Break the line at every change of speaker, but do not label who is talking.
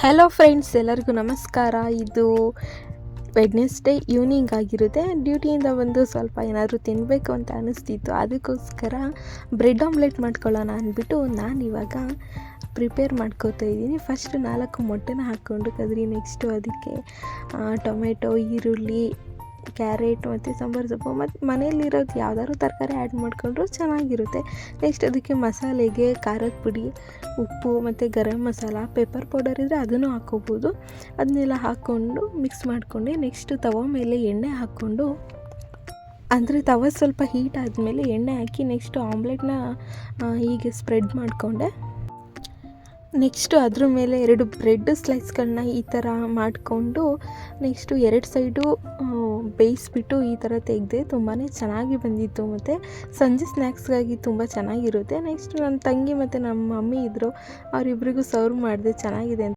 Hello friends, ಎಲ್ಲರಿಗೂ ನಮಸ್ಕಾರ. ಇದು ವೆಡ್ನೆಸ್ಡೇ ಈವ್ನಿಂಗ್ ಆಗಿರುತ್ತೆ. ಡ್ಯೂಟಿಯಿಂದ ಬಂದು ಸ್ವಲ್ಪ ಏನಾದರೂ ತಿನ್ನಬೇಕು ಅಂತ ಅನ್ನಿಸ್ತಿತ್ತು. ಅದಕ್ಕೋಸ್ಕರ ಬ್ರೆಡ್ ಆಮ್ಲೆಟ್ ಮಾಡ್ಕೊಳ್ಳೋಣ ಅಂದ್ಬಿಟ್ಟು ನಾನಿವಾಗ ಪ್ರಿಪೇರ್ ಮಾಡ್ಕೋತಾ ಇದ್ದೀನಿ. ಫಸ್ಟ್ 4 ಮೊಟ್ಟೆನ ಹಾಕ್ಕೊಂಡು ಕದ್ರಿ, ನೆಕ್ಸ್ಟು ಅದಕ್ಕೆ ಟೊಮೆಟೊ, ಈರುಳ್ಳಿ, ಕ್ಯಾರೆಟ್ ಮತ್ತು ಸಾಂಬಾರು ಸೊಪ್ಪು ಮತ್ತು ಮನೆಯಲ್ಲಿರೋದು ಯಾವ್ದಾದ್ರು ತರಕಾರಿ ಆ್ಯಡ್ ಮಾಡಿಕೊಂಡ್ರು ಚೆನ್ನಾಗಿರುತ್ತೆ. ನೆಕ್ಸ್ಟ್ ಅದಕ್ಕೆ ಮಸಾಲೆಗೆ ಖಾರದ ಪುಡಿ, ಉಪ್ಪು ಮತ್ತು ಗರಂ ಮಸಾಲ, ಪೆಪ್ಪರ್ ಪೌಡರ್ ಇದ್ದರೆ ಅದನ್ನು ಹಾಕ್ಕೋಬೋದು. ಅದನ್ನೆಲ್ಲ ಹಾಕ್ಕೊಂಡು ಮಿಕ್ಸ್ ಮಾಡಿಕೊಂಡೆ. ನೆಕ್ಸ್ಟು ತವ ಮೇಲೆ ಎಣ್ಣೆ ಹಾಕ್ಕೊಂಡು, ಅಂದರೆ ತವ ಸ್ವಲ್ಪ ಹೀಟ್ ಆದಮೇಲೆ ಎಣ್ಣೆ ಹಾಕಿ ನೆಕ್ಸ್ಟು ಆಮ್ಲೆಟ್ನ ಹೀಗೆ ಸ್ಪ್ರೆಡ್ ಮಾಡಿಕೊಂಡೆ. ನೆಕ್ಸ್ಟು ಅದ್ರ ಮೇಲೆ 2 ಬ್ರೆಡ್ ಸ್ಲೈಸ್ಗಳನ್ನ ಈ ಥರ ಮಾಡಿಕೊಂಡು ನೆಕ್ಸ್ಟು 2 ಸೈಡು ಬೇಯಿಸ್ಬಿಟ್ಟು ಈ ಥರ ತೆಗೆದೆ. ತುಂಬಾ ಚೆನ್ನಾಗಿ ಬಂದಿತ್ತು ಮತ್ತು ಸಂಜೆ ಸ್ನ್ಯಾಕ್ಸ್ಗಾಗಿ ತುಂಬ ಚೆನ್ನಾಗಿರುತ್ತೆ. ನೆಕ್ಸ್ಟು ನನ್ನ ತಂಗಿ ಮತ್ತು ನಮ್ಮ ಮಮ್ಮಿ ಇದ್ದರು, ಅವರಿಬ್ಬರಿಗೂ ಸರ್ವ್ ಮಾಡಿದೆ ಚೆನ್ನಾಗಿದೆ ಅಂತ.